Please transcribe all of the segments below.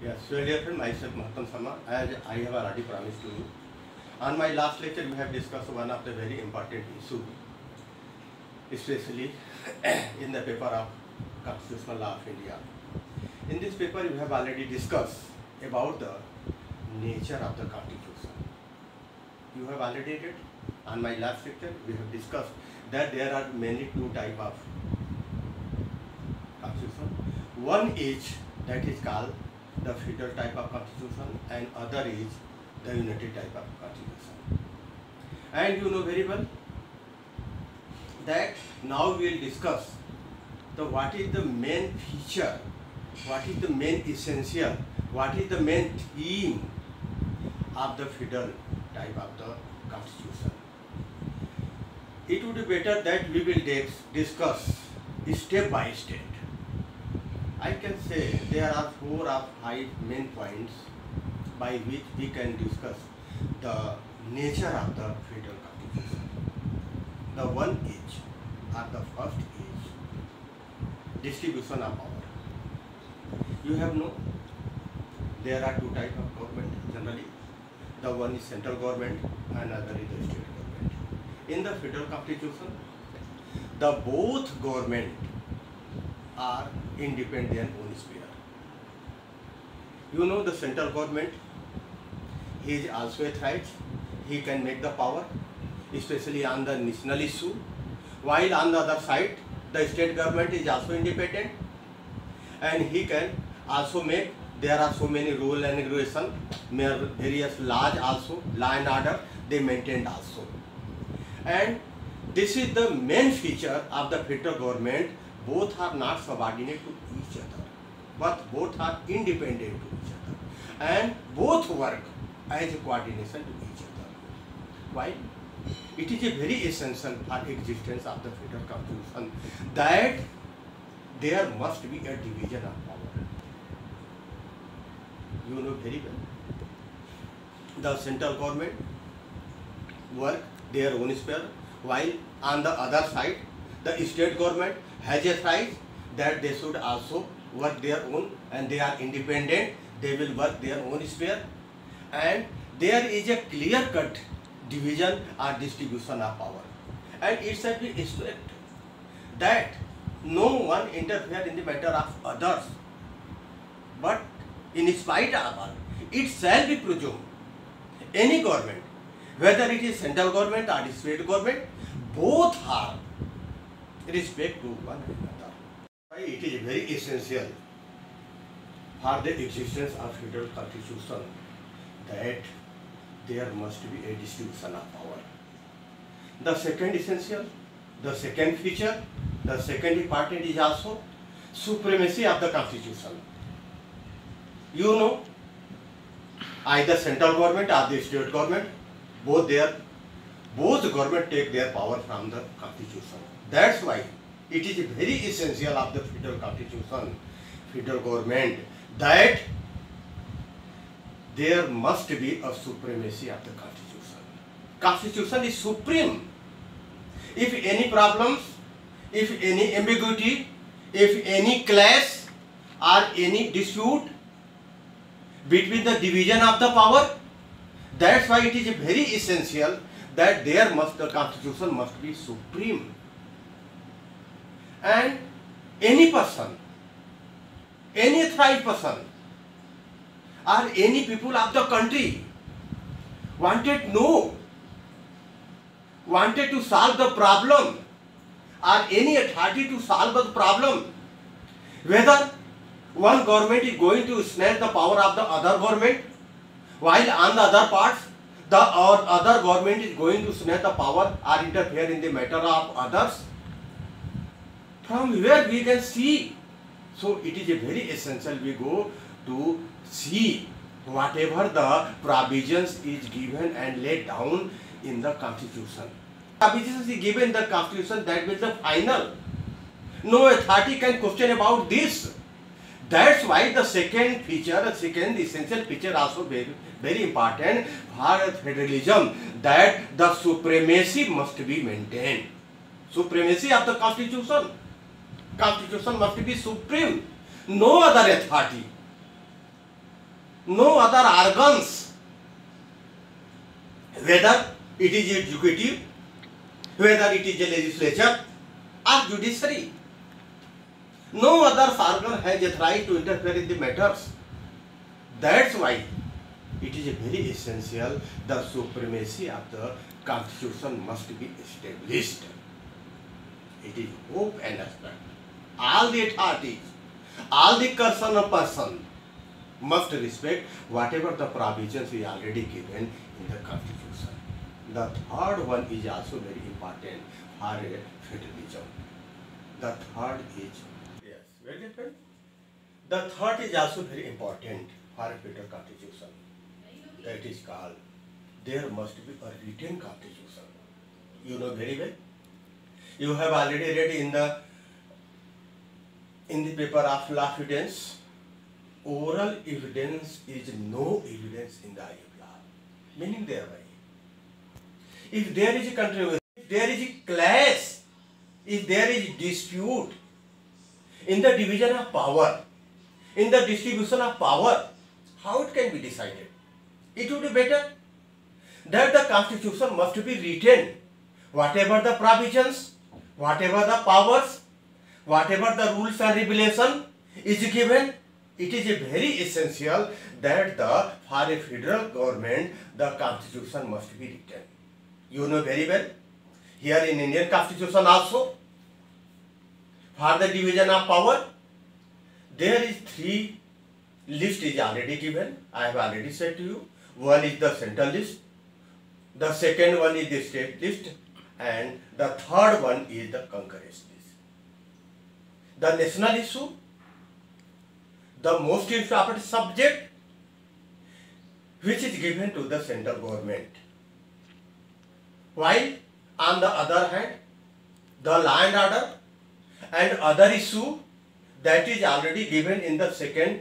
Yes, so dear friend, myself Mahtam Sama, as I have already promised to you. On my last lecture, we have discussed one of the very important issue, especially in the paper of Constitutional Law of India. In this paper, we have already discussed about the nature of the Constitution. You have already read. On my last lecture, we have discussed that there are mainly two types of Constitution. One is that is called the federal type of constitution, and other is the unity type of constitution. And you know very well that now we will discuss the what is the main feature, what is the main essential, what is the main theme of the federal type of the constitution. It would be better that we will discuss step by step. I can say there are 4 or 5 main points by which we can discuss the nature of the federal constitution. The one is, or the first is, distribution of power. You have known there are 2 types of government generally. The one is central government and other is the state government. In the federal constitution, the both government are independent own sphere. You know the central government, he is also authorized, he can make the power, especially on the national issue, while on the other side, the state government is also independent and he can also make, there are so many rules and regulations, various laws also, law and order, they maintained also. And this is the main feature of the federal government. Both are not subordinate to each other, but both are independent to each other, and both work as a coordination to each other. Why? It is a very essential for existence of the federal constitution that there must be a division of power. You know very well. The central government work their own sphere, while on the other side, the state government has a right that they should also work their own, and they are independent, they will work their own sphere, and there is a clear-cut division or distribution of power. And it shall be expected that no one interfere in the matter of others, but in spite of all, it shall be presumed any government, whether it is central government or state government, both are respect to one another. It is very essential for the existence of federal constitution that there must be a distribution of power. The second essential, the second feature, the second important is also supremacy of the constitution. You know, either central government or the state government, both government take their power from the constitution. That's why it is very essential of the federal constitution, federal government, that there must be a supremacy of the constitution. Constitution is supreme. If any problems, if any ambiguity, if any clash or any dispute between the division of the power, that's why it is very essential that the constitution must be supreme. And any person, any authorized person, or any people of the country wanted to solve the problem, or any authority to solve the problem, whether one government is going to snatch the power of the other government, while on the other parts, the other government is going to snatch the power or interfere in the matter of others. From where we can see. So it is a very essential we go to see whatever the provisions is given and laid down in the constitution. Provisions is given in the constitution, that means the final. No authority can question about this. That's why the second feature, the second essential feature also very important for federalism, that the supremacy must be maintained. Supremacy of the constitution. Constitution must be supreme. No other authority No other organs, whether it is executive, whether it is a legislature or judiciary, no other organ has a right to interfere in the matters. That's why it is very essential the supremacy of the constitution must be established. It is hope and expect. All the authorities, all the concerned person must respect whatever the provisions is already given in the constitution. The third one is also very important for a federalism. The third is, yes, very different. The third is also very important for a federal constitution. That is called, there must be a written constitution. You know very well. You have already read in the paper of law evidence, oral evidence is no evidence in the eye of law. Meaning thereby, if there is a controversy, if there is a clash, if there is dispute in the division of power, in the distribution of power, how it can be decided? It would be better that the constitution must be written. Whatever the provisions, whatever the powers, whatever the rules and regulation is given, it is very essential that for a federal government, the constitution must be written. You know very well, here in Indian constitution also, for the division of power, there is 3 list is already given. I have already said to you. One is the central list, the second one is the state list, and the third one is the concurrent list. The national issue, the most important subject, which is given to the central government. While on the other hand, the law and order and other issue that is already given in the second,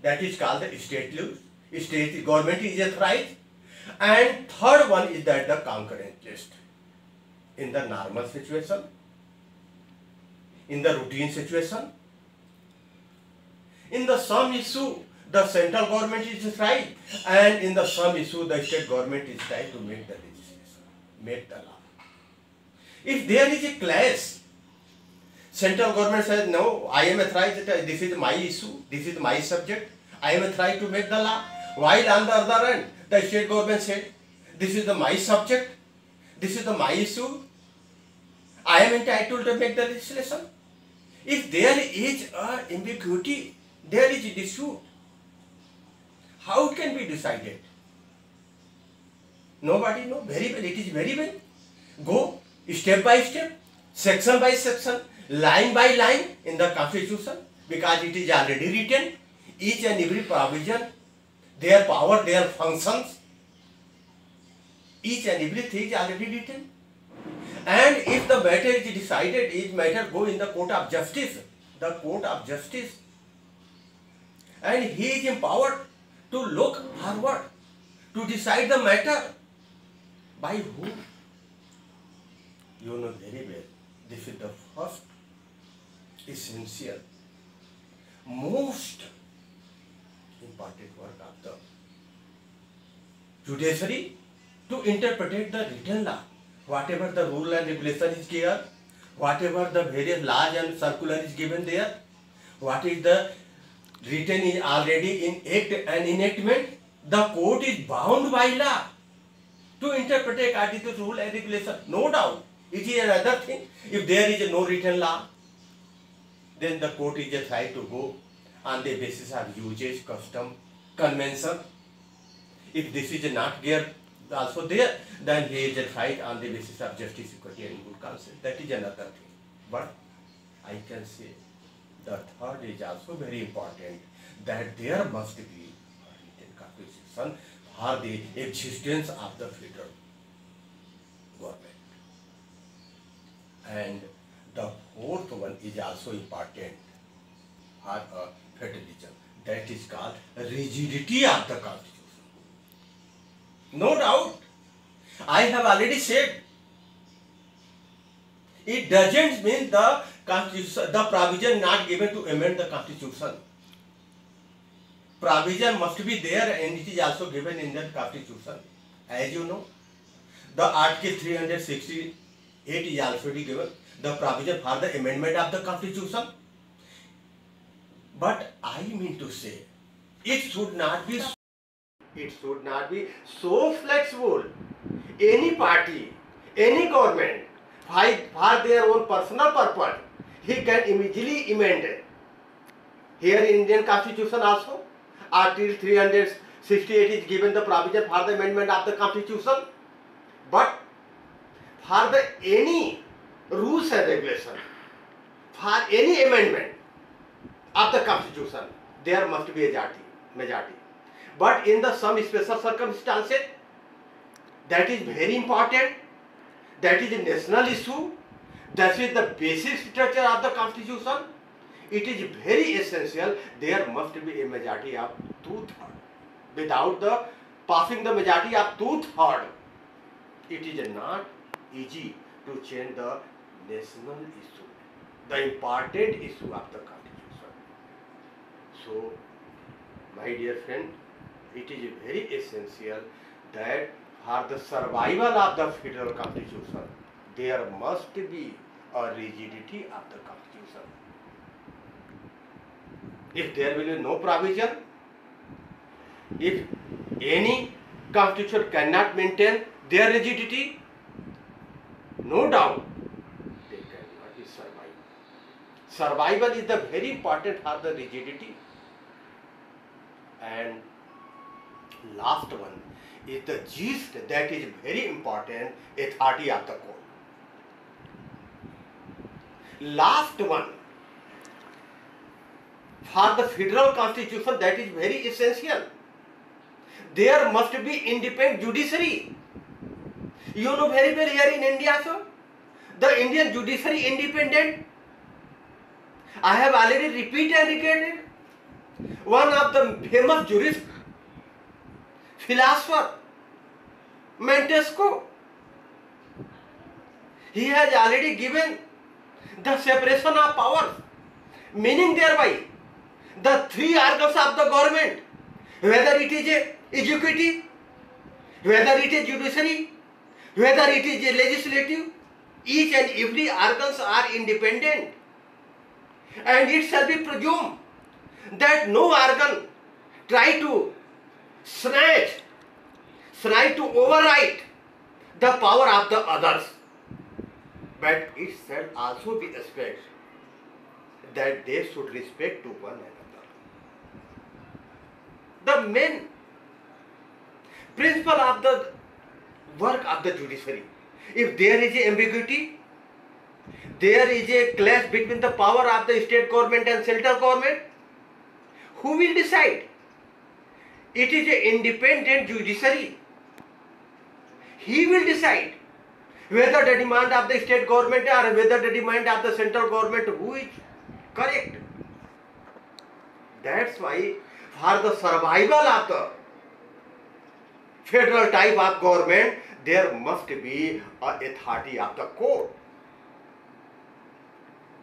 that is called the state list. State government is authorized, and third one is that the concurrent list. In the normal situation, in the routine situation, in the some issue the central government is authorized, and in the some issue the state government is trying to make the legislation, make the law. If there is a clash, central government says no, I am authorized, this is my issue, this is my subject, I am authorized to make the law. While on the other hand, the state government said, this is my subject, this is my issue, I am entitled to make the legislation. If there is a ambiguity, there is a dispute, how it can be decided? Nobody knows very well. It is very well. Go step by step, section by section, line by line in the constitution, because it is already written, each and every provision, their power, their functions, each and everything is already written. And if the matter is decided, each matter go in the court of justice, and he is empowered to look forward, to decide the matter. By whom? You know very well, this is the first essential, most important work of the judiciary, to interpret the written law. Whatever the rule and regulation is here, whatever the various laws and circular is given there, what is the written is already in act and enactment, the court is bound by law to interpret according to rule and regulation. No doubt. It is another thing. If there is no written law, then the court is trying to go on the basis of usage, custom, convention. If this is not there, also there, then he is tried on the basis of justice, equity and good counsel. That is another thing. But I can say the third is also very important, that there must be a written constitution for the existence of the federal government. And the fourth one is also important for a federalism, that is called rigidity of the constitution. No doubt, I have already said, it doesn't mean the constitution, the provision not given to amend the constitution. provision must be there and it is also given in the constitution. As you know, the article 368 is also given the provision for the amendment of the constitution. But I mean to say, it should not be so flexible. Any party, any government, for their own personal purpose, he can immediately amend it. Here in Indian Constitution also, Article 368 is given the provision for the amendment of the Constitution. But for the any rules and regulation, for any amendment of the Constitution, there must be a majority. But in the some special circumstances, that is very important, that is a national issue, that is the basic structure of the Constitution, it is very essential, there must be a majority of 2/3. Without the passing the majority of 2/3, it is not easy to change the national issue, the important issue of the Constitution. So, my dear friend, it is very essential that for the survival of the federal constitution, there must be a rigidity of the constitution. If there will be no provision, if any constitution cannot maintain their rigidity, no doubt they cannot be survive. Survival is the very important for the rigidity. And last one is the gist, that is very important, authority of the court. Last one, for the federal constitution, that is very essential. There must be independent judiciary. You know very well here in India, so the Indian judiciary independent. I have already repeated and repeated. One of the famous jurist, philosopher, Montesquieu, he has already given the separation of powers, meaning thereby the three organs of the government, whether it is a executive, whether it is judiciary, whether it is a legislative, each and every organs are independent, and it shall be presumed that no organ try to snatch, to override the power of the others, but it shall also be expected that they should respect to one another. The main principle of the work of the judiciary, if there is a ambiguity, there is a clash between the power of the state government and central government, who will decide? It is an independent judiciary. He will decide whether the demand of the state government or whether the demand of the central government, who is correct. That's why for the survival of the federal type of government, there must be an authority of the court.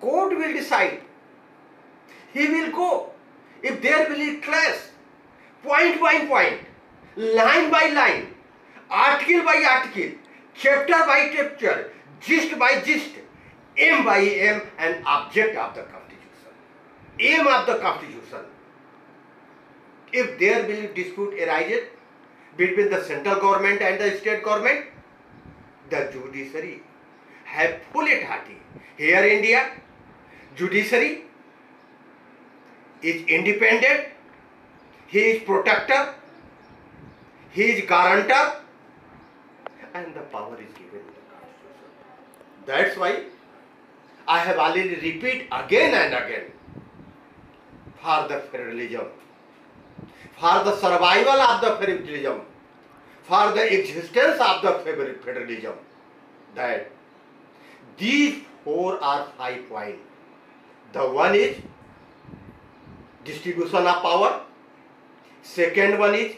Court will decide. He will go. If there will be clash, point by point, line by line, article by article, chapter by chapter, gist by gist, aim by aim, and object of the constitution, aim of the constitution. If there will be dispute arises between the central government and the state government, the judiciary have full authority. Here in India, judiciary is independent, he is protector, he is guarantor, and the power is given in the constitution. That's why I have already repeated again and again, for the federalism, for the survival of the federalism, for the existence of the federalism, that these 4 or 5 points. The one is distribution of power, second one is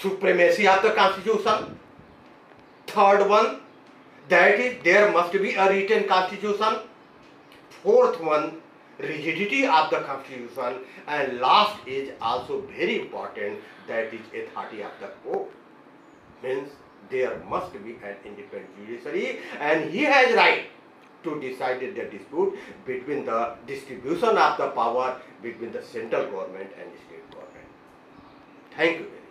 supremacy of the constitution, third one, that is there must be a written constitution, fourth one, rigidity of the constitution, and last is also very important, that is authority of the court. Means there must be an independent judiciary, and he has right to decide the dispute between the distribution of the power between the central government and state government. Thank you very much.